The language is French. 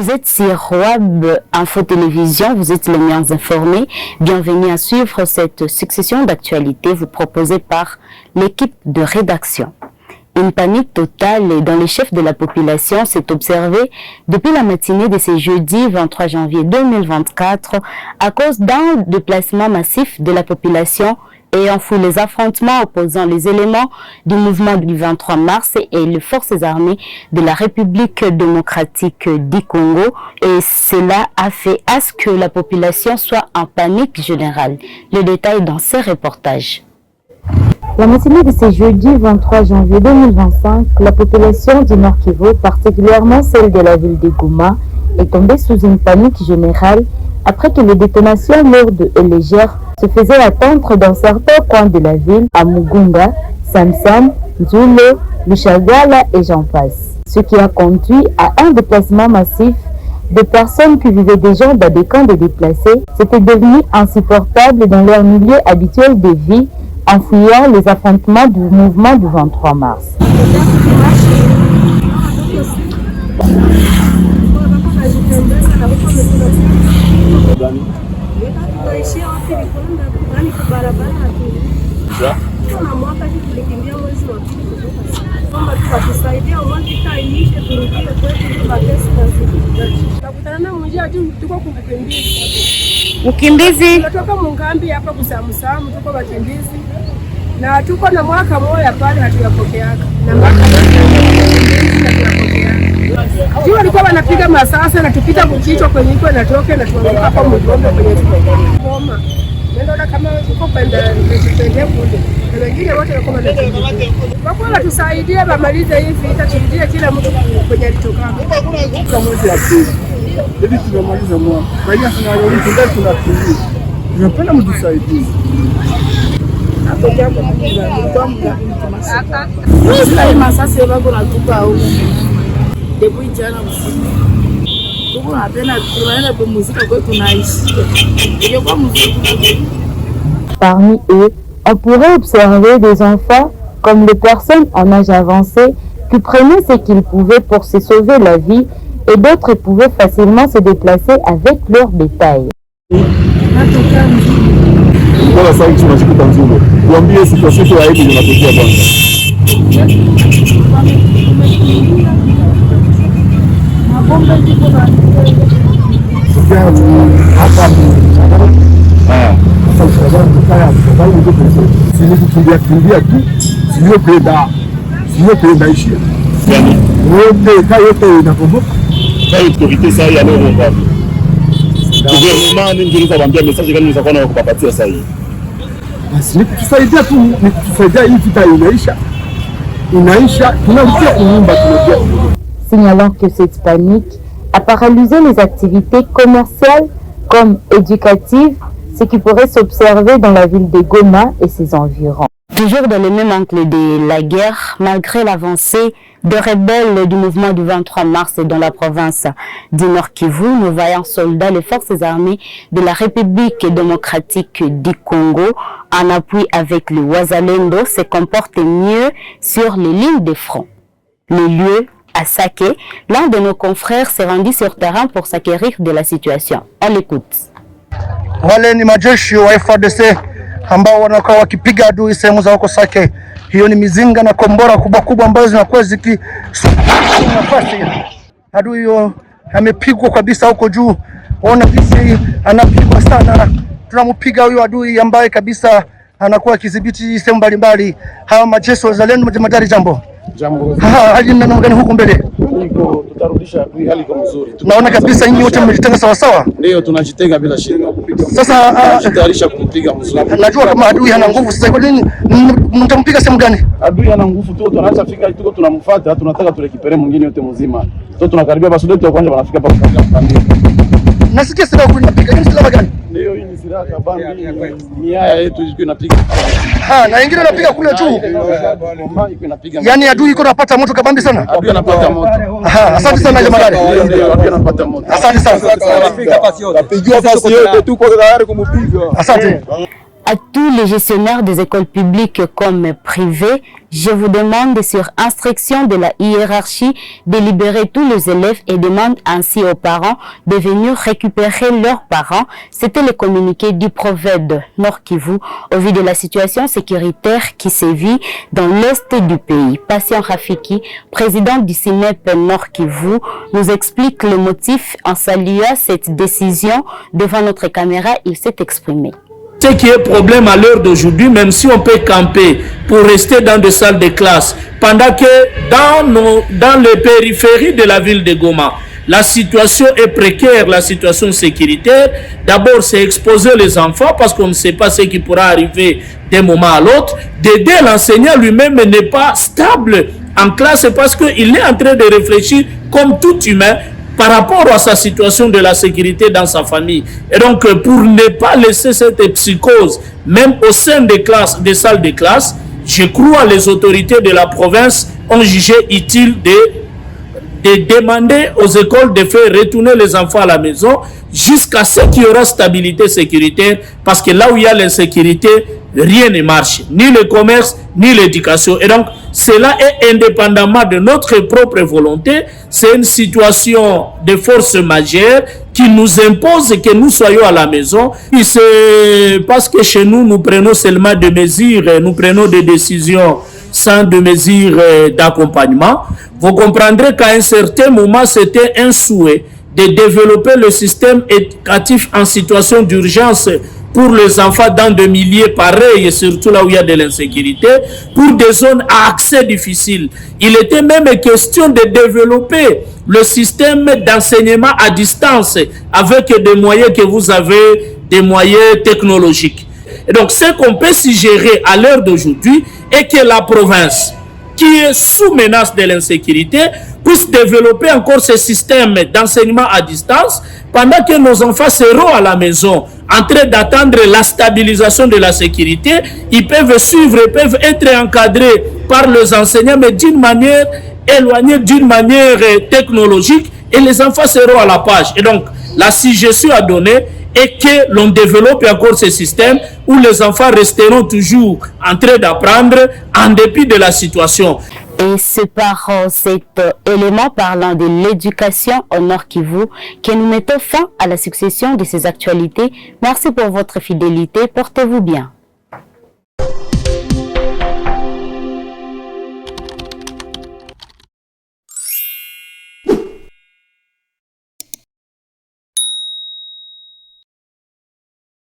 Vous êtes sur WAB Info Télévision, vous êtes les miens informés. Bienvenue à suivre cette succession d'actualités vous proposée par l'équipe de rédaction. Une panique totale dans les chefs de la population s'est observée depuis la matinée de ce jeudi 23 janvier 2024 à cause d'un déplacement massif de la population ayant fui les affrontements opposant les éléments du mouvement du 23 mars et les forces armées de la République démocratique du Congo. Et cela a fait à ce que la population soit en panique générale. Le détail dans ce reportage. La matinée de ce jeudi 23 janvier 2025, la population du Nord Kivu, particulièrement celle de la ville de Goma, est tombée sous une panique générale après que les détonations lourdes et légères se faisaient attendre dans certains coins de la ville, à Mugunga, Samsam, Nzulo, Lushagala et j'en passe. Ce qui a conduit à un déplacement massif de personnes qui vivaient déjà dans des camps de déplacés. C'était devenu insupportable dans leur milieu habituel de vie en fuyant les affrontements du mouvement du 23 mars. Ukimbizi tunatoka mungambi hapa kusamusamu, tuko wakimbizi na tuko na mwaka moja pale hatuyapokeaka na mwaka jua walikuwa wanapiga masasa na tupita kukichwa kwenye iko natoke na tuanguka hapa mgombe kwenye ngoma. Nenda kama tuko kwenda nipende kule. Na wengine wote wako wanakimbia. Wako watusaidie bamalize hii vita turudie kila mtu kwenye alitoka. Kwa mwezi wa pili. Hivi tunamaliza mwaka. Kwa hiyo tunakimbia. Tunapenda mtusaidie. Hapo jambo kwa mga. Sasa masasi wako natupa huko. Depuis jana usiku. Tuko napenda tunaenda kumuzika kwa tunaishi. Ndio kwa muziki. Parmi eux, on pourrait observer des enfants comme les personnes en âge avancé qui prenaient ce qu'ils pouvaient pour se sauver la vie et d'autres pouvaient facilement se déplacer avec leur bétail. Kwa sasa tunashika nzuri. Tuambie situation ya hivi inatokea kwanza. Mabomba ndipo na hapa kimbia tu sio kwenda ishi wote kayote inakomboka kai autorité ça y aller on va gouvernement ndio nitawaambia message gani nitakuwa na kupapatia sasa hii basi ni kutusaidia tu, ni kutusaidia hii vita inaisha tunarudia kunyumba tunarudia. Signalant que cette panique a paralysé les activités commerciales comme éducatives, ce qui pourrait s'observer dans la ville de Goma et ses environs. Toujours dans le même angle de la guerre, malgré l'avancée des rebelles du mouvement du 23 mars dans la province du Nord Kivu, nos vaillants soldats, les forces armées de la République démocratique du Congo, en appui avec le Wazalendo, se comportent mieux sur les lignes de front. Le lieu à Sake, l'un de nos confrères s'est rendu sur terrain pour s'acquérir de la situation. On l'écoute. Wale ni majeshi wa FARDC ambao wanakuwa wakipiga adui sehemu za huko Sake. Hiyo ni mizinga na kombora kubwa kubwa ambazo zinakuwa nafasi. Adui hiyo amepigwa kabisa huko juu. Ona jinsi anapigwa sana. Tunampiga huyo adui ambaye kabisa anakuwa kidhibiti sehemu mbalimbali. Hawa majeshi wazalendo majemadari jambo. Hali namna gani huko mbele? Iko tutarudisha hali kama nzuri. Tunaona kabisa nyinyi wote mmejitenga sawa sawa? Ndio tunajitenga bila shida. Sasa tutarisha kumpiga mzuri. Najua kama adui hana nguvu sasa, kwa nini mtampiga sehemu gani? Adui hana nguvu tu, tunaacha fika tuko tunamfuata, tunataka turekipere mwingine yote mzima. Sasa tunakaribia basi wote kwanza wanafika hapa kwa kambi. Nasikia silaha kunapiga, ni silaha gani? Ndio hii ni silaha kabambi, miaya yetu iko inapiga. Na wengine wanapiga kule juu. Yaani adui iko napata moto kabambi sana. Adui anapata moto. Asante sana jamaa. Ndio adui anapata moto. Asante sana. Napigiwa basi yote tuko tayari kumpiga. Asante. À tous les gestionnaires des écoles publiques comme privées, je vous demande sur instruction de la hiérarchie de libérer tous les élèves et demande ainsi aux parents de venir récupérer leurs parents. C'était le communiqué du Proved Nord Kivu au vu de la situation sécuritaire qui sévit dans l'est du pays. Patient Rafiki, président du CINEP Nord Kivu, nous explique le motif en saluant cette décision devant notre caméra. Il s'est exprimé. Ce qui est problème à l'heure d'aujourd'hui, même si on peut camper pour rester dans des salles de classe, pendant que dans les périphéries de la ville de Goma, la situation est précaire, la situation sécuritaire. D'abord, c'est exposer les enfants parce qu'on ne sait pas ce qui pourra arriver d'un moment à l'autre. D'aider l'enseignant lui-même n'est pas stable en classe parce qu'il est en train de réfléchir comme tout humain par rapport à sa situation de la sécurité dans sa famille. Et donc, pour ne pas laisser cette psychose, même au sein des classes, des salles de classe, je crois que les autorités de la province ont jugé utile de demander aux écoles de faire retourner les enfants à la maison jusqu'à ce qu'il y aura stabilité sécuritaire, parce que là où il y a l'insécurité, rien ne marche, ni le commerce, ni l'éducation. Et donc, cela est indépendamment de notre propre volonté. C'est une situation de force majeure qui nous impose que nous soyons à la maison. Et c'est parce que chez nous, nous prenons seulement des mesures, nous prenons des décisions sans de mesures d'accompagnement. Vous comprendrez qu'à un certain moment, c'était un souhait de développer le système éducatif en situation d'urgence pour les enfants dans des milieux pareils, et surtout là où il y a de l'insécurité, pour des zones à accès difficile. Il était même question de développer le système d'enseignement à distance avec des moyens que vous avez, des moyens technologiques. Et donc, ce qu'on peut suggérer à l'heure d'aujourd'hui est que la province, qui est sous menace de l'insécurité, puisse développer encore ce système d'enseignement à distance pendant que nos enfants seront à la maison en train d'attendre la stabilisation de la sécurité. Ils peuvent suivre, ils peuvent être encadrés par les enseignants, mais d'une manière éloignée, d'une manière technologique, et les enfants seront à la page. Et donc, la suggestion à donner est que l'on développe encore ce système où les enfants resteront toujours en train d'apprendre en dépit de la situation. Et c'est par cet élément parlant de l'éducation au Nord Kivu que nous mettons fin à la succession de ces actualités. Merci pour votre fidélité. Portez-vous bien.